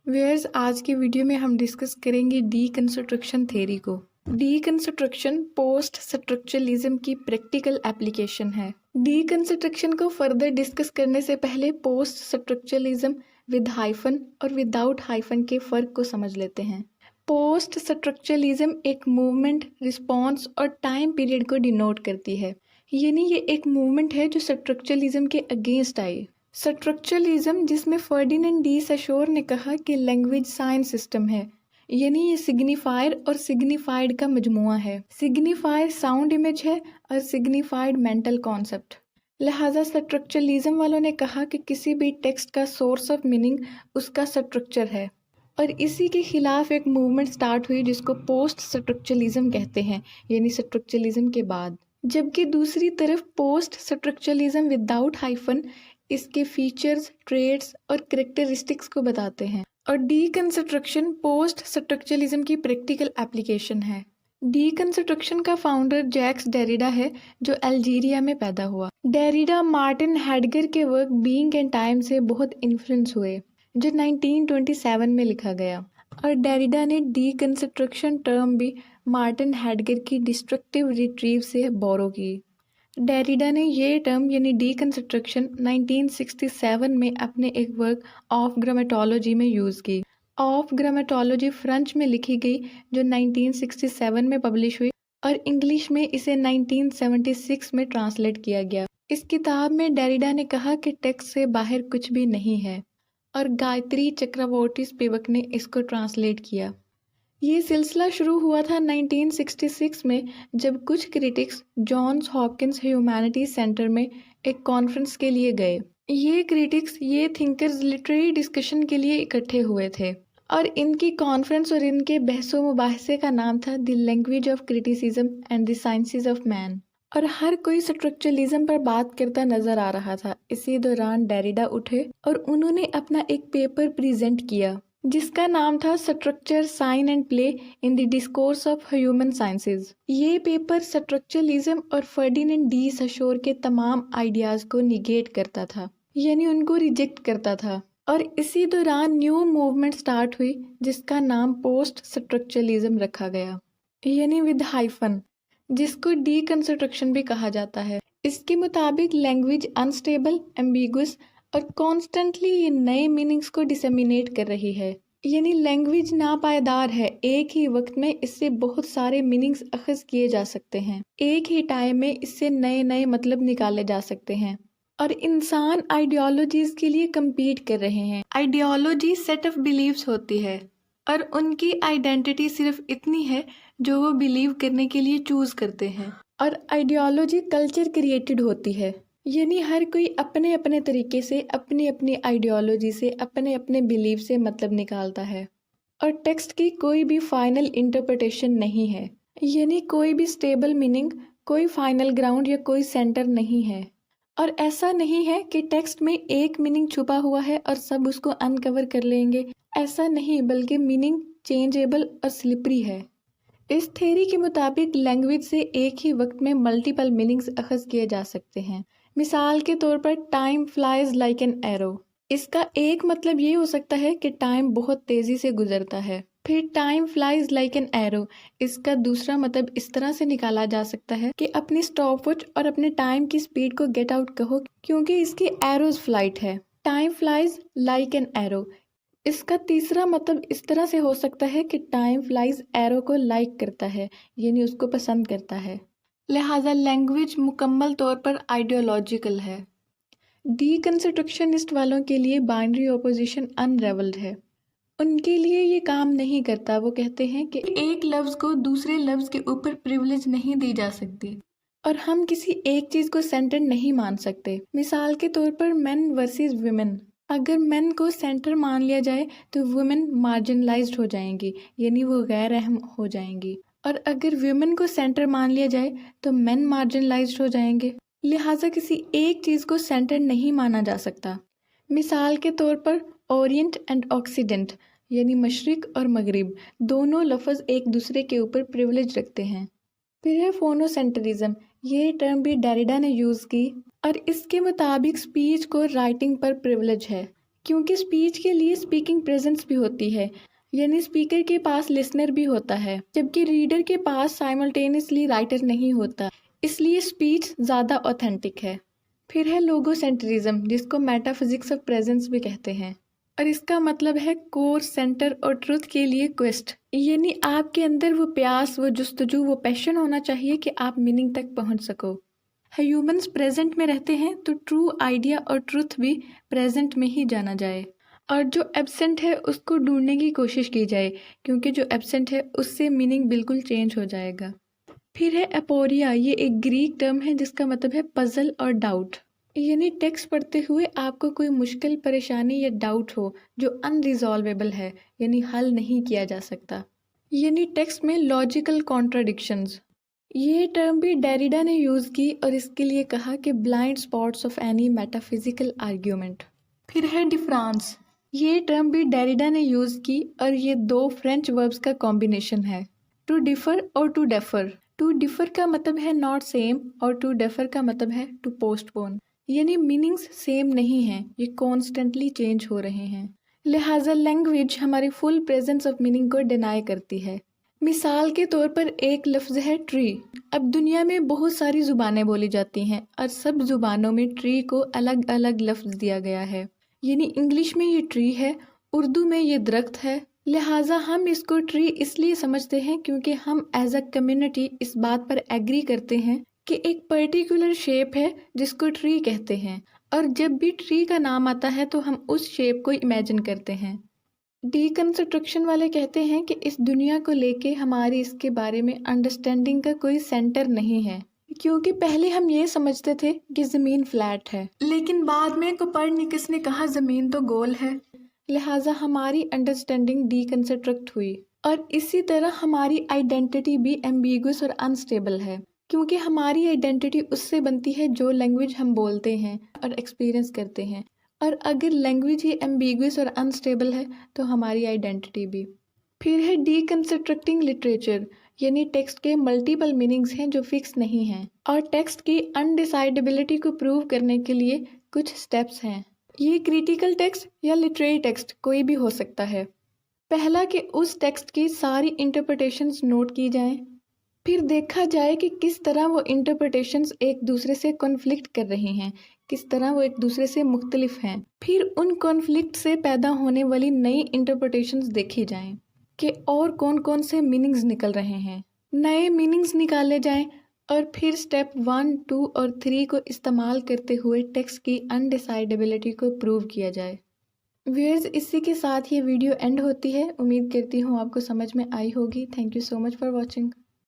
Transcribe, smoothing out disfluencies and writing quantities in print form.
Viewers, आज की video में हम डिस्कस करेंगे डीकंस्ट्रक्शन थ्योरी को। डीकंस्ट्रक्शन पोस्ट स्ट्रक्चरलिज्म की प्रैक्टिकल एप्लीकेशन है। डीकंस्ट्रक्शन को फर्दर डिस्कस करने से पहले पोस्ट स्ट्रक्चरलिज्म विद हाइफन और विदाउट हाइफन के फ़र्क को समझ लेते हैं। पोस्ट स्ट्रक्चरलिज्म एक मूवमेंट, रिस्पॉन्स और टाइम पीरियड को डिनोट करती है, यानी ये एक मूवमेंट है जो स्ट्रक्चरलिज्म के अगेंस्ट आई। स्ट्रक्चरलिज्म, जिसमें फर्डिनेंड डी सशोर ने कहा कि लैंग्वेज साइंस सिस्टम है, यानी ये सिग्निफायर और सिग्निफाइड का मजमुआ है। सिग्निफायर साउंड इमेज है और सिग्निफाइड मेंटल कॉन्सेप्ट। लिहाजा स्ट्रक्चरलिज्म वालों ने कहा कि किसी भी टेक्स्ट का सोर्स ऑफ मीनिंग उसका स्ट्रक्चर है, और इसी के खिलाफ एक मूवमेंट स्टार्ट हुई जिसको पोस्ट स्ट्रक्चरलिज्म कहते हैं, यानी स्ट्रक्चरलिज्म के बाद। जबकि दूसरी तरफ पोस्ट स्ट्रक्चरलिज्म विदाउट हाइफन इसके फीचर्स, ट्रेड्स और करेक्टरिस्टिक्स को बताते हैं। और डीकंस्ट्रक्शन पोस्ट स्ट्रक्चरलिज्म की प्रैक्टिकल एप्लीकेशन है। डीकंस्ट्रक्शन का फाउंडर जैक्स डेरिडा है, जो अल्जीरिया में पैदा हुआ। डेरिडा मार्टिन हेडगर के वर्क बीइंग एंड टाइम से बहुत इन्फ्लुएंस हुए, जो 1927 में लिखा गया। और डेरिडा ने डीकंस्ट्रक्शन टर्म भी मार्टिन हेडगर की डिस्ट्रक्टिव रिट्रीव से बोरो की। डेरिडा ने ये टर्म यानी डीकंस्ट्रक्शन 1967 में अपने एक वर्क ऑफ ग्रामेटोलॉजी में यूज़ की। ऑफ ग्रामेटोलॉजी फ्रेंच में लिखी गई, जो 1967 में पब्लिश हुई, और इंग्लिश में इसे 1976 में ट्रांसलेट किया गया। इस किताब में डेरिडा ने कहा कि टेक्स्ट से बाहर कुछ भी नहीं है, और गायत्री चक्रवर्ती स्पिवक ने इसको ट्रांसलेट किया। ये सिलसिला शुरू हुआ था 1966 में, जब कुछ critics Johns Hopkins humanities centre में एक कॉन्फ्रेंस के लिए गए। ये क्रिटिक्स, ये थिंकर्स लिटरेरी डिस्कशन के लिए इकट्ठे हुए थे, और इनकी कॉन्फ्रेंस और इनके बहसो मुबाहसे का नाम था the language of criticism and the sciences of man. और हर कोई स्ट्रक्चरलिज्म पर बात करता नजर आ रहा था। इसी दौरान डेरिडा उठे और उन्होंने अपना एक पेपर प्रेजेंट किया, जिसका नाम था structure, sign and play in the discourse of human sciences. ये पेपर स्ट्रक्चरलिज्म और फर्डिनेंड डी सशोर के तमाम आइडियाज़ को निगेट करता था, यानी उनको रिजेक्ट करता था। और इसी दौरान न्यू मूवमेंट स्टार्ट हुई, जिसका नाम पोस्ट स्ट्रक्चरलिज्म रखा गया, यानी विद हाइफन, जिसको डीकंस्ट्रक्शन भी कहा जाता है। इसके मुताबिक लैंग्वेज अनस्टेबल, एम्बिगुअस और कॉन्स्टेंटली ये नए मीनिंग्स को डिसेमिनेट कर रही है, यानी लैंग्वेज नापायदार है। एक ही वक्त में इससे बहुत सारे मीनिंग्स अखज़ किए जा सकते हैं, एक ही टाइम में इससे नए नए मतलब निकाले जा सकते हैं। और इंसान आइडियोलॉजीज के लिए कम्पीट कर रहे हैं। आइडियोलॉजी सेट ऑफ बिलीव्स होती है, और उनकी आइडेंटिटी सिर्फ इतनी है जो वो बिलीव करने के लिए चूज़ करते हैं। और आइडियोलॉजी कल्चर क्रिएटेड होती है, यानी हर कोई अपने अपने तरीके से, अपनी अपनी आइडियोलॉजी से, अपने अपने बिलीव से मतलब निकालता है। और टेक्स्ट की कोई भी फाइनल इंटरप्रिटेशन नहीं है, यानी कोई भी स्टेबल मीनिंग, कोई फाइनल ग्राउंड या कोई सेंटर नहीं है। और ऐसा नहीं है कि टेक्स्ट में एक मीनिंग छुपा हुआ है और सब उसको अनकवर कर लेंगे, ऐसा नहीं, बल्कि मीनिंग चेंजेबल और स्लिपरी है। इस थ्योरी के मुताबिक लैंग्वेज से एक ही वक्त में मल्टीपल मीनिंग्स अखज़ किए जा सकते हैं। मिसाल के तौर पर time flies like an arrow, इसका एक मतलब ये हो सकता है कि टाइम बहुत तेज़ी से गुजरता है। फिर time flies like an arrow, इसका दूसरा मतलब इस तरह से निकाला जा सकता है कि अपनी स्टॉपवॉच और अपने टाइम की स्पीड को गेट आउट कहो, क्योंकि इसकी एरोज फ्लाइट है। Time flies like an arrow, इसका तीसरा मतलब इस तरह से हो सकता है कि टाइम फ्लाइज एरो को लाइक करता है, यानी उसको पसंद करता है। लिहाजा लैंग्वेज मुकम्मल तौर पर आइडियोलॉजिकल है। डीकंस्ट्रक्शनिस्ट वालों के लिए बाइनरी ऑपोजिशन अनरेवल्ड है, उनके लिए ये काम नहीं करता। वो कहते हैं कि एक लफ्ज़ को दूसरे लफ्ज़ के ऊपर प्रिविलेज नहीं दी जा सकती, और हम किसी एक चीज़ को सेंटर नहीं मान सकते। मिसाल के तौर पर मेन वर्सेस वुमेन, अगर मेन को सेंटर मान लिया जाए तो वुमेन मार्जिनलाइज्ड हो जाएंगी, यानी वो गैर अहम हो जाएंगी, और अगर वुमेन को सेंटर मान लिया जाए तो मेन मार्जिनलाइज्ड हो जाएंगे। लिहाजा किसी एक चीज़ को सेंटर नहीं माना जा सकता। मिसाल के तौर पर ओरिएंट एंड ऑक्सीडेंट, यानी मशरिक और मगरिब, दोनों लफ्ज़ एक दूसरे के ऊपर प्रिविलेज रखते हैं। फिर है फोनोसेंटरिज्म, ये टर्म भी डेरिडा ने यूज़ की, और इसके मुताबिक स्पीच को राइटिंग पर प्रिविलेज है। क्योंकि स्पीच के लिए स्पीकिंग प्रेजेंस भी होती है, यानी स्पीकर के पास लिसनर भी होता है, जबकि रीडर के पास साइमल्टेनियसली राइटर नहीं होता, इसलिए स्पीच ज़्यादा ऑथेंटिक है। फिर है लोगोसेंट्रिज्म, जिसको मेटाफिजिक्स ऑफ प्रेजेंस भी कहते हैं, और इसका मतलब है कोर, सेंटर और ट्रुथ के लिए क्वेस्ट, यानी आपके अंदर वो प्यास, वो जुस्तजू, वो पैशन होना चाहिए कि आप मीनिंग तक पहुंच सको। ह्यूमंस प्रेजेंट में रहते हैं तो ट्रू आइडिया और ट्रुथ भी प्रेजेंट में ही जाना जाए, और जो एब्सेंट है उसको ढूंढने की कोशिश की जाए, क्योंकि जो एब्सेंट है उससे मीनिंग बिल्कुल चेंज हो जाएगा। फिर है एपोरिया, ये एक ग्रीक टर्म है जिसका मतलब है पजल और डाउट, यानी टेक्स्ट पढ़ते हुए आपको कोई मुश्किल, परेशानी या डाउट हो जो अनरिजॉल्वेबल है, यानी हल नहीं किया जा सकता, यानी टेक्स्ट में लॉजिकल कॉन्ट्राडिक्शंस। ये टर्म भी डेरिडा ने यूज़ की और इसके लिए कहा कि blind spots of any metaphysical argument. फिर है डिफरेंस, ये टर्म भी डेरिडा ने यूज़ की और ये दो फ्रेंच वर्ब्स का कॉम्बिनेशन है, टू डिफर और टू डेफर। टू डिफर का मतलब है नॉट सेम और टू डेफर का मतलब है टू पोस्टपोन, यानी मीनिंग्स सेम नहीं हैं, ये कॉन्स्टेंटली चेंज हो रहे हैं। लिहाजा लैंग्वेज हमारी फुल प्रेजेंस ऑफ मीनिंग को डिनाई करती है। मिसाल के तौर पर एक लफ्ज़ है ट्री। अब दुनिया में बहुत सारी ज़ुबानें बोली जाती हैं और सब ज़ुबानों में ट्री को अलग अलग लफ्ज़ दिया गया है, यानी इंग्लिश में ये ट्री है, उर्दू में ये दरख्त है। लिहाजा हम इसको ट्री इसलिए समझते हैं क्योंकि हम एज अ कम्युनिटी इस बात पर एग्री करते हैं कि एक पर्टिकुलर शेप है जिसको ट्री कहते हैं, और जब भी ट्री का नाम आता है तो हम उस शेप को इमेजिन करते हैं। डीकंस्ट्रक्शन वाले कहते हैं कि इस दुनिया को लेके हमारी इसके बारे में अंडरस्टैंडिंग का कोई सेंटर नहीं है, क्योंकि पहले हम ये समझते थे कि ज़मीन फ्लैट है, लेकिन बाद में कोपरनिकस ने कहा ज़मीन तो गोल है। लिहाजा हमारी अंडरस्टैंडिंग डीकंस्ट्रक्ट हुई, और इसी तरह हमारी आइडेंटिटी भी एम्बिगुअस और अनस्टेबल है, क्योंकि हमारी आइडेंटिटी उससे बनती है जो लैंग्वेज हम बोलते हैं और एक्सपीरियंस करते हैं, और अगर लैंग्वेज ही एम्बिगुअस और अनस्टेबल है तो हमारी आइडेंटिटी भी। फिर है डीकंस्ट्रक्टिंग लिटरेचर, यानी टेक्स्ट के मल्टीपल मीनिंग्स हैं जो फिक्स नहीं हैं, और टेक्स्ट की अनडिसाइडेबिलिटी को प्रूव करने के लिए कुछ स्टेप्स हैं। ये क्रिटिकल टेक्स्ट या लिटरेरी टेक्स्ट कोई भी हो सकता है। पहला कि उस टेक्स्ट की सारी इंटरप्रिटेशंस नोट की जाएं, फिर देखा जाए कि किस तरह वो इंटरप्रिटेशंस एक दूसरे से कॉन्फ्लिक्ट कर रही हैं, किस तरह वो एक दूसरे से मुख्तलिफ हैं। फिर उन कॉन्फ्लिक्ट से पैदा होने वाली नई इंटरप्रिटेशंस देखी जाएं कि और कौन कौन से मीनिंग्स निकल रहे हैं, नए मीनिंग्स निकाले जाएं, और फिर स्टेप 1, 2 और 3 को इस्तेमाल करते हुए टेक्स्ट की अनडिसाइडेबिलिटी को प्रूव किया जाए। व्यूअर्स, इसी के साथ ये वीडियो एंड होती है। उम्मीद करती हूँ आपको समझ में आई होगी। Thank you so much for watching.